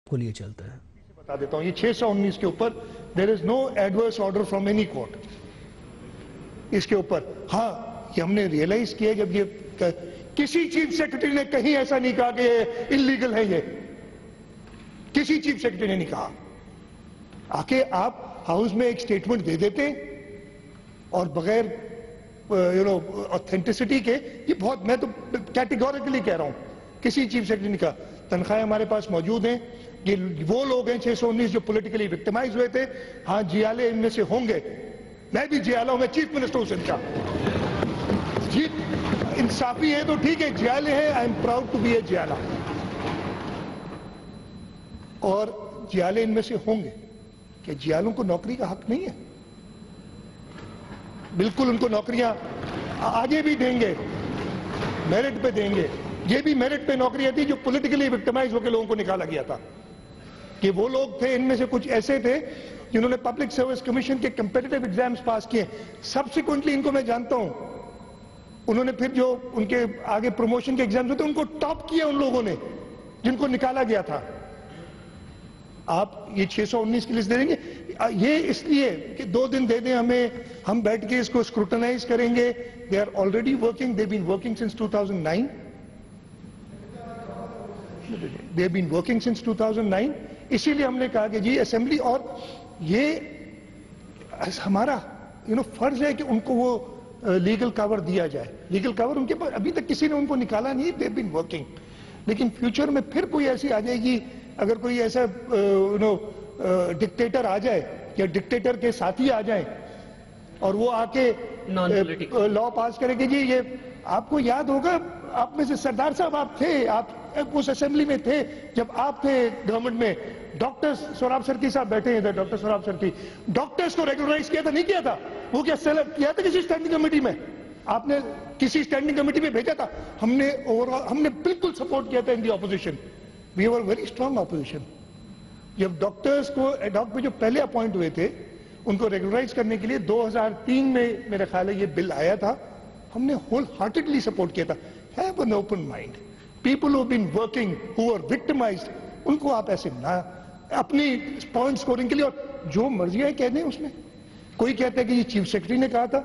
کھلیے چلتا ہے. بتا دیتا ہوں, یہ 619 کے اوپر there is no adverse order from any court. اس کے اوپر ہاں یہ ہم نے ریئلائز کیا جب یہ کسی چیف سیکرٹری نے کہیں ایسا نہیں کہا کہ یہ انلیگل ہے, یہ کسی چیف سیکرٹری نے نہیں کہا. آکے آپ ہاؤس میں ایک سٹیٹمنٹ دے دیتے اور بغیر اوتھینٹسٹی کے, یہ بہت, میں تو کیٹیگوریکلی کہہ رہا ہوں, کسی چیف سیکرٹری نے کہا تنخواہیں ہمارے پاس موجود ہیں, یہ وہ لوگ ہیں 619 جو پولیٹیکلی وکٹمائز ہوئے تھے, ہاں جیالے ان میں سے ہوں گے, میں بھی جیالہ ہوں, میں چیف منسٹر ہوں سندھ کا, جی انصافی ہے تو ٹھیک ہے, جیالے ہیں, I am proud to be a جیالہ, اور جیالے ان میں سے ہوں گے. کہ جیالوں کو نوکری کا حق نہیں ہے؟ بالکل ان کو نوکریاں آگے بھی دیں گے, میرٹ پہ دیں گے. یہ بھی میرٹ پہ نوکریاں تھی جو پولیٹیکلی وکٹمائز ہو کے لوگوں کو نکالا گیا تھا, کہ وہ لوگ تھے, ان میں سے کچھ ایسے تھے جنہوں نے پبلک سروس کمیشن کے کمپیٹیٹیو ایگزامز پاس کیے. سبسیکوئنٹلی ان کو میں جانتا ہوں, انہوں نے پھر جو ان کے آگے پروموشن کے ایگزامز ہوتے ان کو ٹاپ کیا ان لوگوں نے جن کو نکالا گیا تھا. آپ یہ 619 کی لسٹ دے دیں گے, یہ اس لیے کہ 2 دن دے دیں ہمیں, ہم بیٹھ کے اس کو اسکروٹنائز کریں گے. They are already working, they been working since 2009, they been working since 2009. اسی لیے ہم نے کہا کہ جی اسمبلی, اور یہ ہمارا فرض ہے کہ ان کو وہ لیگل کور دیا جائے. لیگل کور ان کے پاس ابھی تک کسی نے ان کو نکالا نہیں, دے بین ورکنگ. لیکن فیوچر میں پھر کوئی ایسی آ جائے گی, اگر کوئی ایسا ڈکٹیٹر آ جائے یا ڈکٹیٹر کے ساتھی آ جائیں اور وہ آ کے لا پاس کرے کہ جی یہ, آپ کو یاد ہوگا, آپ میں سے سردار صاحب آپ تھے, آپ اس اسمبلی میں تھے جب آپ تھے گورنمنٹ میں, ڈاکٹر سوراب سرکی صاحب بیٹھے ہیں, ڈاکٹر سوراب سرکی, ڈاکٹرز کو ریگولرائز کیا تھا نہیں کیا تھا؟ وہ کیا سیلیکٹ کیا تھا کسی اسٹینڈنگ کمیٹی میں؟ آپ نے کسی اسٹینڈنگ کمیٹی میں بھیجا تھا؟ ہم نے بالکل سپورٹ کیا تھا in the opposition. We are very strong opposition. جب ڈاکٹرز کو ایڈاک پہ جو پہلے اپوائنٹ ہوئے تھے ان کو ریگولرائز کرنے کے لیے 2003 میں میرا خیال ہے یہ بل آیا تھا, ہم نے ہول ہارٹیڈلی سپورٹ کیا تھا. Have an open mind. People who been working, who are victimised, ان کو آپ ایسے نہ اپنی پوائنٹ سکورنگ کے لیے اور جو مرضی ہے کہہ دیں. اس میں کوئی کہتا ہے کہ یہ چیف سیکرٹری نے کہا تھا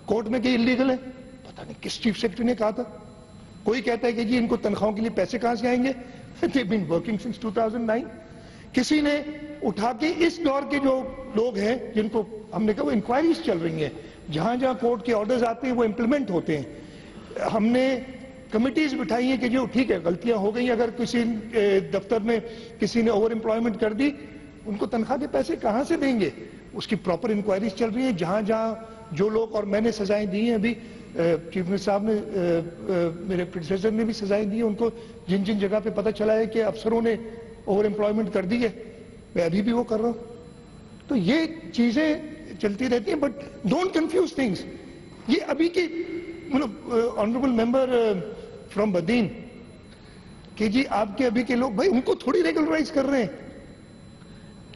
کورٹ میں کہ انلیگل ہے, پتہ نہیں کس چیف سیکرٹری نے کہا تھا. کوئی کہتا ہے کہ جی ان کو تنخواہوں کے لیے پیسے کہاں سے آئیں گے, they've been working since 2009. کسی نے اٹھا کے اس دور کے جو لوگ ہیں جن کو ہم نے کہا وہ انکوائریز چل رہی ہیں, جہاں جہاں کورٹ کے آرڈرز آتے ہیں وہ امپلیمنٹ ہوتے ہیں, ہم نے کمیٹیز بٹھائی ہیں کہ جو ٹھیک ہے غلطیاں ہو گئی, اگر کسی دفتر میں کسی نے اوور امپلائمنٹ کر دی, ان کو تنخواہ کے پیسے کہاں سے دیں گے, اس کی پراپر انکوائریز چل رہی ہیں. جہاں جہاں جو لوگ, اور میں نے سزائیں دی ہیں, ابھی چیف منسٹر صاحب نے, میرے پریڈیسیسر نے بھی سزائیں دی ہیں ان کو, جن جن جگہ پہ پتہ چلا ہے کہ افسروں نے اوور امپلائمنٹ کر دی ہے, میں ابھی بھی وہ کر رہا ہوں. تو یہ چیزیں چلتی رہتی ہیں, بٹ ڈونٹ کنفیوز تھنگس. یہ ابھی کی آنریبل ممبر فرام بدین کہ جی آپ کے ابھی کے لوگ, بھائی ان کو تھوڑی ریگولرائز کر رہے ہیں.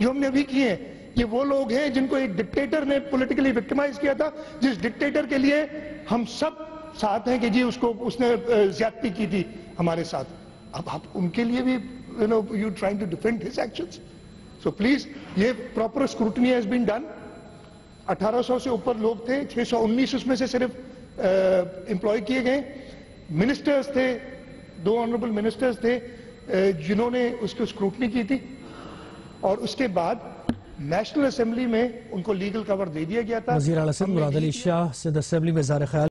جو ہم نے ابھی کیے ہیں یہ وہ لوگ ہیں جن کو ایک ڈکٹیٹر نے پولیٹیکلی وکٹمائز کیا تھا, جس ڈکٹیٹر کے لیے ہم سب ساتھ ہیں کہ جی اس نے زیادتی کی تھی ہمارے ساتھ. اب آپ ان کے لیے بھی you trying to defend his actions. So please, یہ proper scrutiny has been done. 1800 سے اوپر لوگ تھے, 619 اس میں سے صرف امپلائی کیے گئے. منسٹرز تھے, 2 آنریبل منسٹرز تھے جنہوں نے اس کو اسکروٹنی کی تھی, اور اس کے بعد نیشنل اسمبلی میں ان کو لیگل کور دے دیا گیا تھا. وزیر اعلیٰ سندھ مراد علی شاہ سندھ اسمبلی میں اظہار خیال